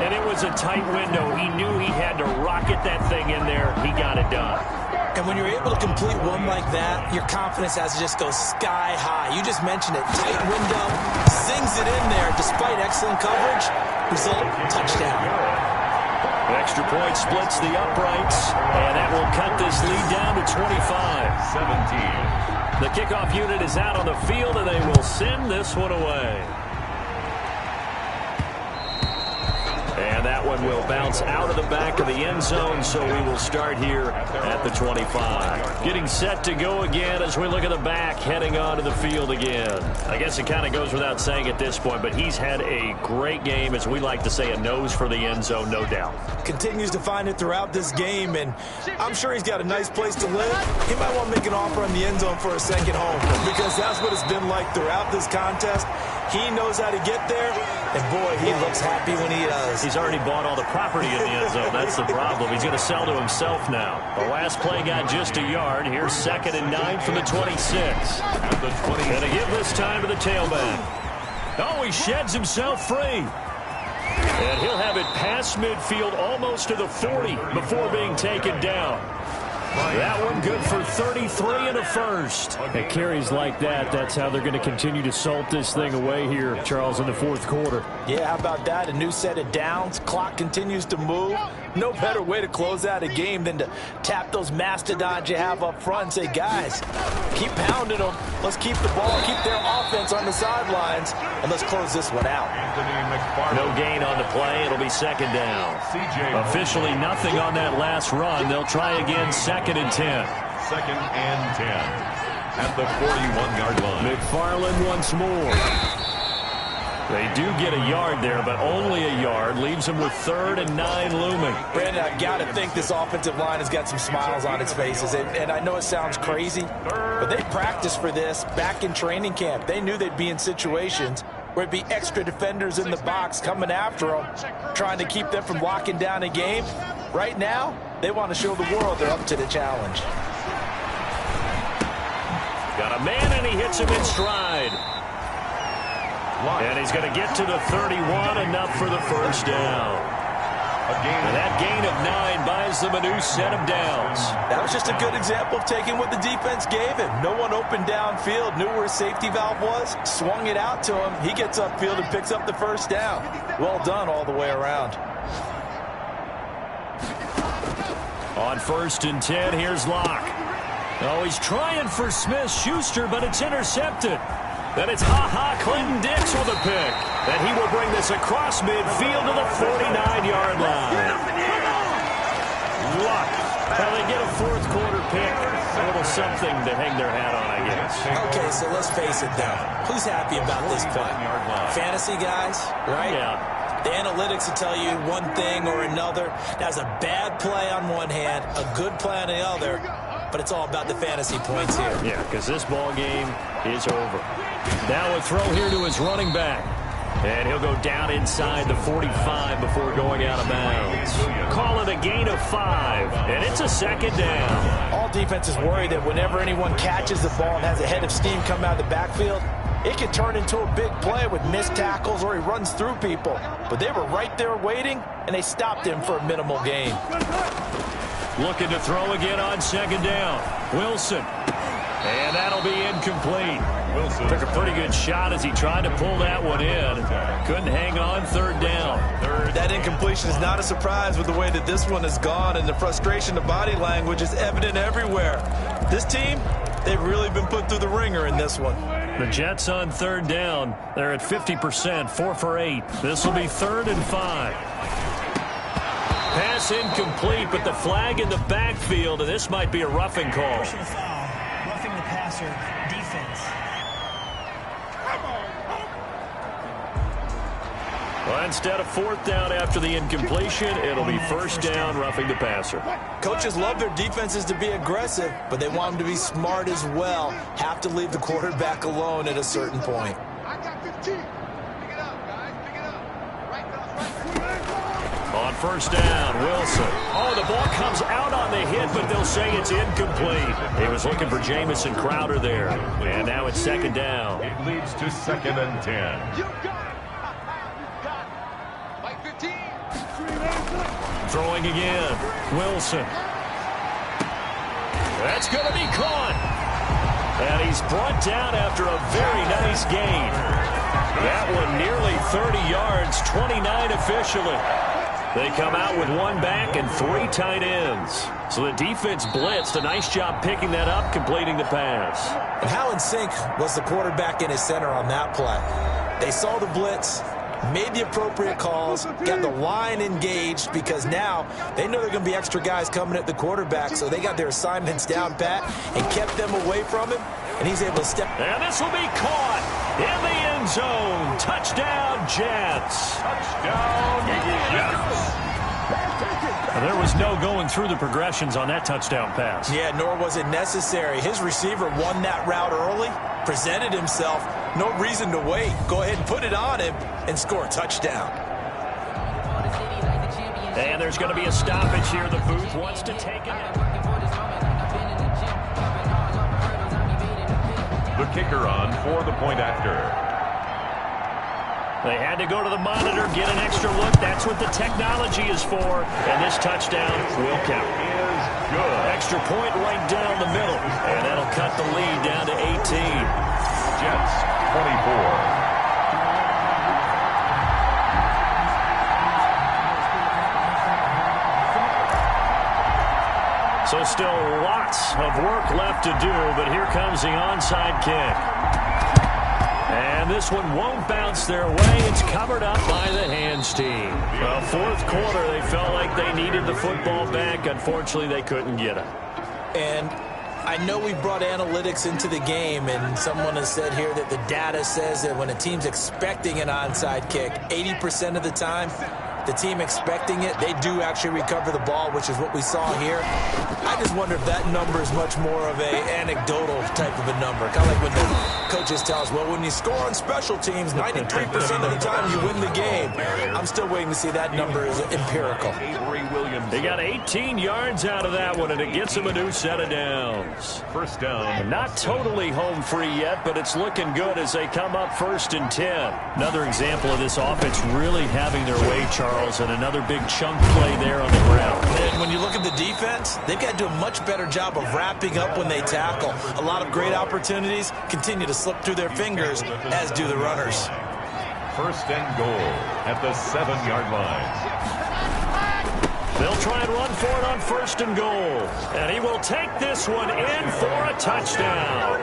B: And it was a tight window. He knew he had to rocket that thing in there. He got it done.
C: And when you're able to complete one like that, your confidence has to just go sky high. You just mentioned it. Tight window, zings it in there despite excellent coverage. Result, touchdown.
B: The extra point splits the uprights, and that will cut this lead down to 25-17. The kickoff unit is out on the field, and they will send this one away. And that one will bounce out of the back of the end zone, so we will start here at the 25. Getting set to go again as we look at the back, heading onto the field again. I guess it kind of goes without saying at this point, but he's had a great game, as we like to say, a nose for the end zone, no doubt.
C: Continues to find it throughout this game, and I'm sure he's got a nice place to live. He might want to make an offer on the end zone for a second home, because that's what it's been like throughout this contest. He knows how to get there, and boy, he looks happy when he does.
B: He's already bought all the property in the end zone. That's the problem. He's going to sell to himself now. The last play got just a yard. Here's 2nd and 9 from the 26. And to give this time to the tailback. Oh, he sheds himself free. And he'll have it past midfield almost to the 40 before being taken down. That one good for 33 and a 1st. At carries like that, that's how they're going to continue to salt this thing away here, Charles, in the 4th quarter.
C: Yeah, how about that? A new set of downs. Clock continues to move. No better way to close out a game than to tap those mastodons you have up front and say, guys, keep pounding them. Let's keep the ball, keep their offense on the sidelines, and let's close this one out.
B: No gain on the play. It'll be second down. Officially nothing on that last run. They'll try again, 2nd and 10.
A: 2nd and 10 at the 41-yard line.
B: McFarland once more. They do get a yard there, but only a yard. Leaves them with 3rd and 9 looming.
C: Brandon, I've got to think this offensive line has got some smiles on its faces. And I know it sounds crazy, but they practiced for this back in training camp. They knew they'd be in situations where it'd be extra defenders in the box coming after them, trying to keep them from locking down a game. Right now, they want to show the world they're up to the challenge.
B: Got a man, and he hits him in stride. And he's going to get to the 31, enough for the first down. And that gain of 9 buys them a new set of downs.
C: That was just a good example of taking what the defense gave him. No one opened downfield, knew where his safety valve was, swung it out to him. He gets upfield and picks up the first down. Well done all the way around.
B: On 1st and 10, here's Locke. Oh, he's trying for Smith-Schuster, but it's intercepted. Then it's Clinton Dix with a pick. And he will bring this across midfield to the 49-yard line. Luck. Well, they get a 4th quarter pick. A little something to hang their hat on, I guess.
C: Okay, so let's face it, though. Who's happy about this play? Fantasy guys, right?
B: Yeah.
C: The analytics will tell you one thing or another. That's a bad play on one hand, a good play on the other. But it's all about the fantasy points here.
B: Yeah, because this ball game is over. Now a throw here to his running back. And he'll go down inside the 45 before going out of bounds. Call it a gain of 5, and it's a 2nd down.
C: All defenses worry that whenever anyone catches the ball and has a head of steam come out of the backfield, it can turn into a big play with missed tackles or he runs through people. But they were right there waiting, and they stopped him for a minimal gain.
B: Looking to throw again on 2nd down. Wilson. And that'll be incomplete. Wilson took a pretty good shot as he tried to pull that one in. Couldn't hang on, 3rd down.
C: That incompletion is not a surprise with the way that this one has gone, and the frustration of body language is evident everywhere. This team, they've really been put through the ringer in this one.
B: The Jets on 3rd down. They're at 50%, 4 for 8. This will be 3rd and 5. Pass incomplete, but the flag in the backfield, and this might be a roughing call.
F: Personal foul. Roughing the passer. Defense.
B: Well, instead of 4th down after the incompletion, it'll be 1st down, roughing the passer.
C: Coaches love their defenses to be aggressive, but they want them to be smart as well. Have to leave the quarterback alone at a certain point.
D: I got 15. Pick it up, guys. Pick it up. Right,
B: On 1st down, Wilson. Oh, the ball comes out on the hit, but they'll say it's incomplete. He was looking for Jamison Crowder there. And now it's 2nd down.
A: It leads to 2nd and 10.
D: You got it. Like 15.
B: Throwing again. Wilson. That's going to be caught. And he's brought down after a very nice gain. That one nearly 30 yards, 29 officially. They come out with 1 back and 3 tight ends. So the defense blitzed. A nice job picking that up, completing the pass.
C: And how in sync was the quarterback in his center on that play? They saw the blitz, made the appropriate calls, got the line engaged because now they know there are going to be extra guys coming at the quarterback, so they got their assignments down pat and kept them away from him, and he's able to step.
B: And this will be caught in the end zone. Touchdown, Jets.
A: Touchdown, Jets.
B: There was no going through the progressions on that touchdown pass.
C: Yeah, nor was it necessary. His receiver won that route early, presented himself, no reason to wait. Go ahead and put it on him and score a touchdown.
B: And there's going to be a stoppage here. The booth wants to take it.
A: The kicker on for the point after.
B: They had to go to the monitor, get an extra look. That's what the technology is for. And this touchdown will count.
A: Is good.
B: Extra point right down the middle. And that'll cut the lead down to 18.
A: Jets 24.
B: So still lots of work left to do, but here comes the onside kick. And this one won't bounce their way. It's covered up by the hands team. Well, fourth quarter, they felt like they needed the football back. Unfortunately, they couldn't get it.
C: And I know we brought analytics into the game, and someone has said here that the data says that when a team's expecting an onside kick, 80% of the time, the team expecting it, they do actually recover the ball, which is what we saw here. I just wonder if that number is much more of a anecdotal type of a number. Kind of like when the coaches tell us, well, when you score on special teams, 93% of the time you win the game. I'm still waiting to see that number is empirical.
B: They got 18 yards out of that one, and it gets them a new set of downs.
A: First down.
B: Not totally home free yet, but it's looking good as they come up 1st and 10. Another example of this offense really having their way, Charles, and another big chunk play there on the ground.
C: And when you look at the defense, they've got to do a much better job of wrapping up when they tackle. A lot of great opportunities continue to slip through their fingers, as do the runners.
A: First and goal at the 7-yard line.
B: They'll try and run for it on 1st and goal. And he will take this one in for a touchdown.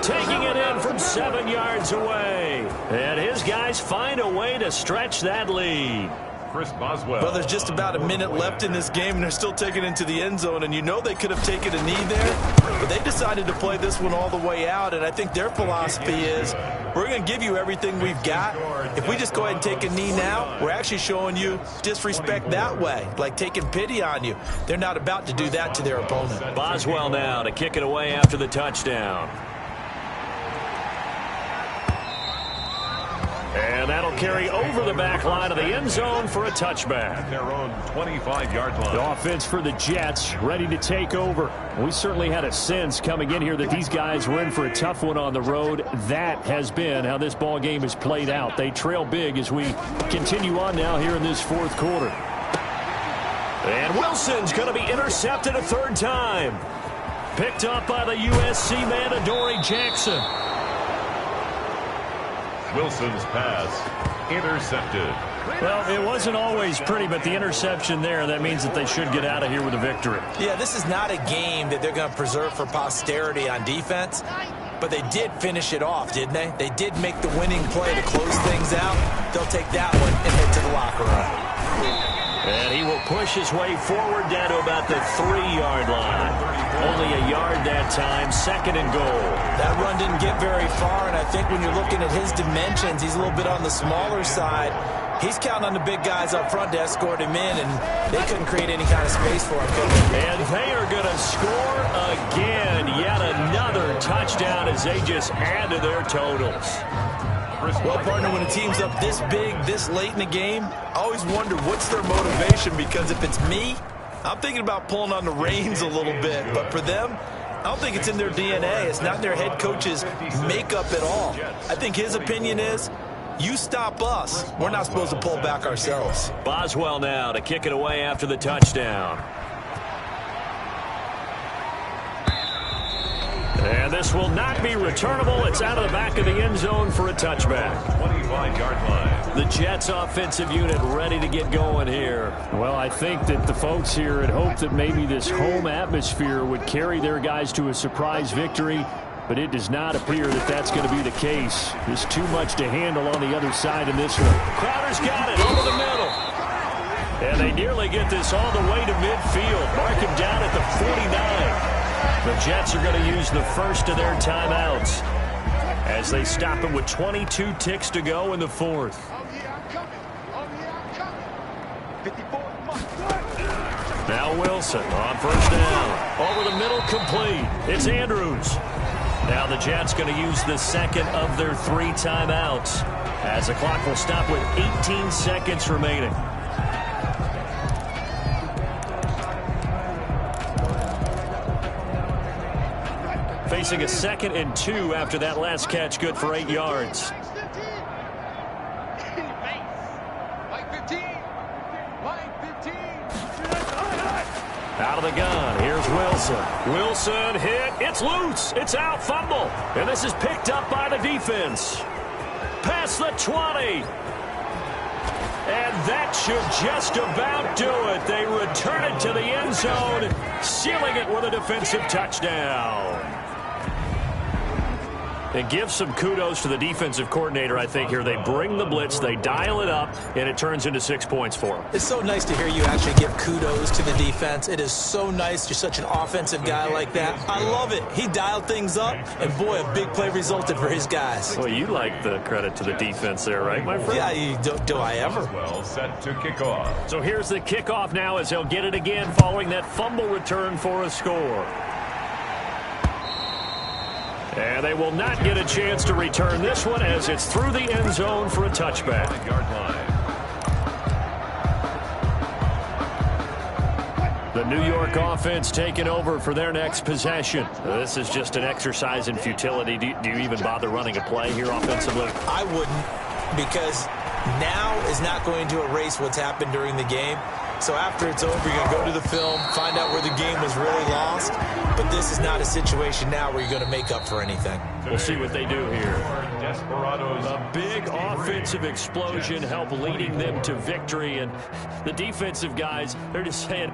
B: Taking it in from 7 yards away. And his guys find a way to stretch that lead.
A: Chris Boswell.
C: Well, there's just about a minute left in this game, and they're still taking it into the end zone. And you know they could have taken a knee there, but they decided to play this one all the way out. And I think their philosophy is, we're going to give you everything we've got. If we just go ahead and take a knee now, we're actually showing you disrespect that way, like taking pity on you. They're not about to do that to their opponent.
B: Boswell now to kick it away after the touchdown. And that'll carry over the back line of the end zone for a touchback.
A: Their own 25-yard line.
B: The offense for the Jets ready to take over. We certainly had a sense coming in here that these guys were in for a tough one on the road. That has been how this ball game has played out. They trail big as we continue on now here in this fourth quarter. And Wilson's going to be intercepted a 3rd time. Picked up by the USC man, Adoree Jackson.
A: Wilson's pass intercepted.
B: Well, it wasn't always pretty, but the interception there, that means that they should get out of here with a victory.
C: Yeah, this is not a game that they're going to preserve for posterity on defense, but they did finish it off, didn't they? They did make the winning play to close things out. They'll take that one and head to the locker room.
B: And he will push his way forward down to about the 3-yard line. Only a yard that time, 2nd and goal.
C: That run didn't get very far, and I think when you're looking at his dimensions, he's a little bit on the smaller side. He's counting on the big guys up front to escort him in, and they couldn't create any kind of space for him, could they?
B: And they are going to score again. Yet another touchdown as they just add to their totals.
C: Well, partner, when a team's up this big, this late in the game, I always wonder what's their motivation, because if it's me, I'm thinking about pulling on the reins a little bit. But for them, I don't think it's in their DNA. It's not their head coach's makeup at all. I think his opinion is, you stop us, we're not supposed to pull back ourselves.
B: Boswell now to kick it away after the touchdown. And this will not be returnable. It's out of the back of the end zone for a touchback.
A: 25-yard line.
B: The Jets offensive unit ready to get going here. Well, I think that the folks here had hoped that maybe this home atmosphere would carry their guys to a surprise victory, but it does not appear that that's going to be the case. There's too much to handle on the other side in this one. Crowder's got it over the middle. And they nearly get this all the way to midfield. Mark him down at the 49. The Jets are going to use the first of their timeouts as they stop him with 22 ticks to go in the 4th. Now Wilson on 1st down. Over the middle, complete. It's Andrews. Now the Jets going to use the 2nd of their 3 timeouts as the clock will stop with 18 seconds remaining. Facing a 2nd and 2 after that last catch, good for 8 yards. Out of the gun, here's Wilson. Wilson hit, it's loose, it's out, fumble. And this is picked up by the defense. Past the 20. And that should just about do it. They return it to the end zone, sealing it with a defensive touchdown. And give some kudos to the defensive coordinator, I think, here. They bring the blitz, they dial it up, and it turns into 6 points for them.
C: It's so nice to hear you actually give kudos to the defense. It is so nice. You're such an offensive guy like that. I love it. He dialed things up, and boy, a big play resulted for his guys.
B: Well, you like the credit to the defense there, right, my friend?
C: Yeah, do I ever?
A: Well set to kick off.
B: So here's the kickoff now as they'll get it again following that fumble return for a score. And they will not get a chance to return this one as it's through the end zone for a touchback.
A: 5-yard line.
B: The New York offense taking over for their next possession. This is just an exercise in futility. Do you even bother running a play here offensively?
C: I wouldn't, because now is not going to erase what's happened during the game. So after it's over, you're going to go to the film, find out where the game was really lost. But this is not a situation now where you're going to make up for anything.
B: We'll see what they do here.
A: Desperados.
B: A big offensive explosion helped leading them to victory. And the defensive guys, they're just saying,